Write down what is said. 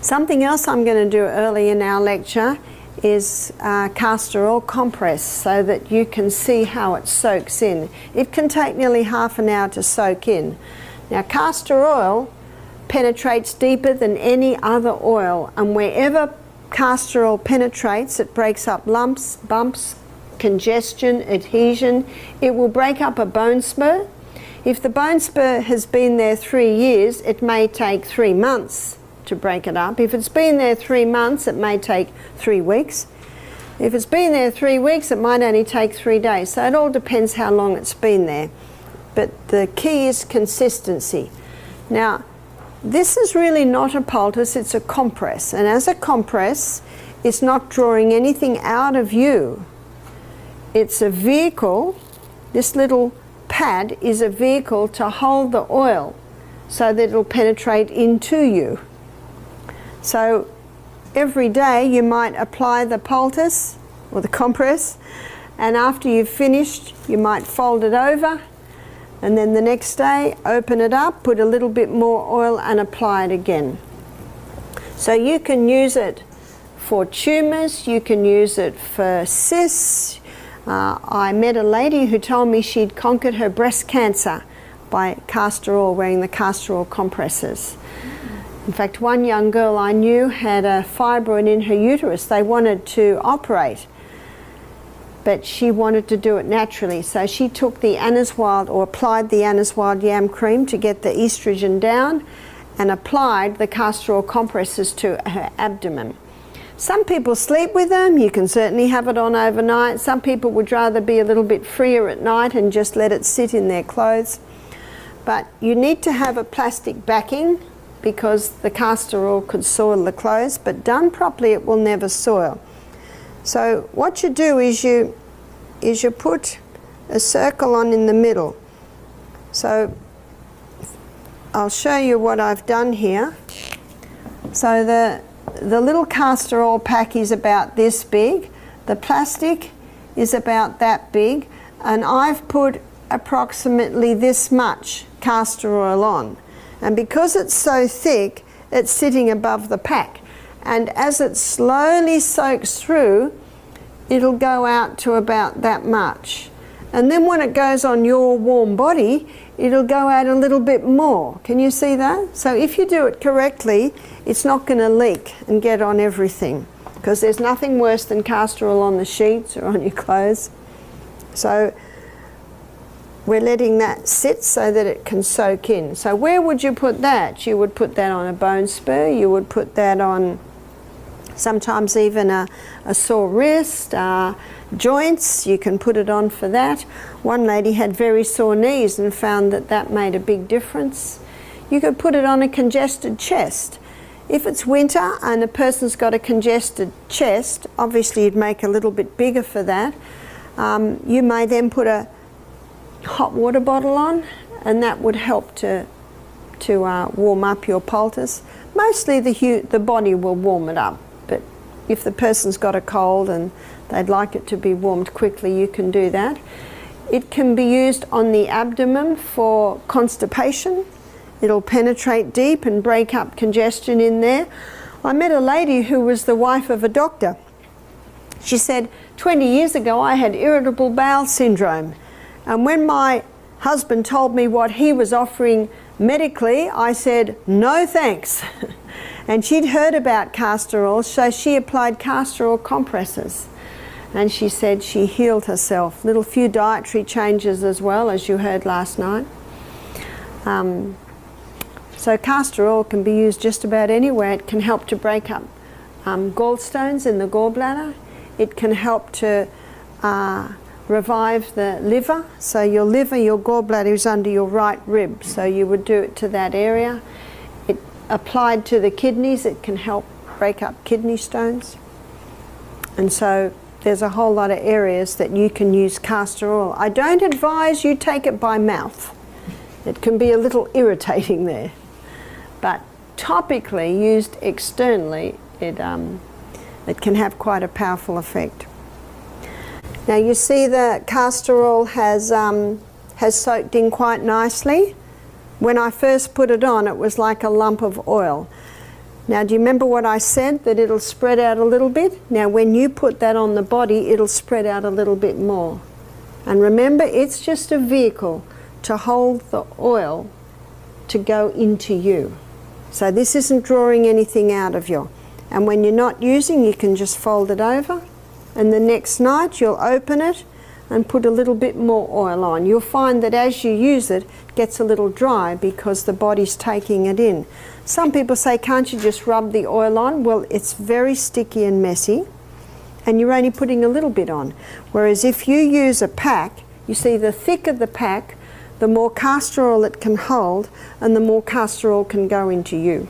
Something else I'm going to do early in our lecture is castor oil compress, so that you can see how it soaks in. It can take nearly half an hour to soak in. Now, castor oil penetrates deeper than any other oil, and wherever castor oil penetrates, it breaks up lumps, bumps, congestion, adhesion. It will break up a bone spur. If the bone spur has been there 3 years, it may take 3 months to break it up. If it's been there 3 months, it may take 3 weeks. If it's been there 3 weeks, it might only take 3 days. So it all depends how long it's been there. But the key is consistency. Now, this is really not a poultice, it's a compress. And as a compress, it's not drawing anything out of you. It's a vehicle. This little pad is a vehicle to hold the oil so that it'll penetrate into you. So every day you might apply the poultice or the compress, and after you've finished you might fold it over, and then the next day open it up, put a little bit more oil and apply it again. So you can use it for tumours, you can use it for cysts. I met a lady who told me she'd conquered her breast cancer by castor oil, wearing the castor oil compresses. In fact, one young girl I knew had a fibroid in her uterus. They wanted to operate, but she wanted to do it naturally. So she took the anise wild, or applied the anise wild yam cream to get the estrogen down, and applied the castor oil compresses to her abdomen. Some people sleep with them. You can certainly have it on overnight. Some people would rather be a little bit freer at night and just let it sit in their clothes. But you need to have a plastic backing, because the castor oil could soil the clothes, but done properly it will never soil. So what you do is you put a circle on in the middle. So I'll show you what I've done here. So the little castor oil pack is about this big, the plastic is about that big, and I've put approximately this much castor oil on. And because it's so thick, it's sitting above the pack. And as it slowly soaks through, it'll go out to about that much. And then when it goes on your warm body, it'll go out a little bit more. Can you see that? So if you do it correctly, it's not going to leak and get on everything, because there's nothing worse than castor oil on the sheets or on your clothes. So we're letting that sit so that it can soak in. So where would you put that? You would put that on a bone spur, you would put that on sometimes even a sore wrist, joints, you can put it on for that. One lady had very sore knees and found that that made a big difference. You could put it on a congested chest. If it's winter and a person's got a congested chest, obviously you'd make a little bit bigger for that. You may then put a hot water bottle on, and that would help to warm up your poultice. Mostly the body will warm it up, but if the person's got a cold and they'd like it to be warmed quickly, you can do that. It can be used on the abdomen for constipation. It'll penetrate deep and break up congestion in there. I met a lady who was the wife of a doctor. She said, 20 years ago I had irritable bowel syndrome. And when my husband told me what he was offering medically, I said, no thanks. And she'd heard about castor oil, so she applied castor oil compresses. And she said she healed herself. Little few dietary changes as well, as you heard last night. So castor oil can be used just about anywhere. It can help to break up gallstones in the gallbladder. It can help to revive the liver. So your liver, your gallbladder is under your right rib, so you would do it to that area. It applied to the kidneys, it can help break up kidney stones. And so there's a whole lot of areas that you can use castor oil. I don't advise you take it by mouth. It can be a little irritating there. But topically, used externally, it can have quite a powerful effect. Now you see the castor oil has soaked in quite nicely. When I first put it on, it was like a lump of oil. Now, do you remember what I said, that it'll spread out a little bit? Now, when you put that on the body, it'll spread out a little bit more. And remember, it's just a vehicle to hold the oil to go into you. So this isn't drawing anything out of you. And when you're not using, you can just fold it over, and the next night you'll open it and put a little bit more oil on. You'll find that as you use it, it gets a little dry because the body's taking it in. Some people say, can't you just rub the oil on? Well, it's very sticky and messy, and you're only putting a little bit on. Whereas if you use a pack, you see, the thicker the pack, the more castor oil it can hold, and the more castor oil can go into you.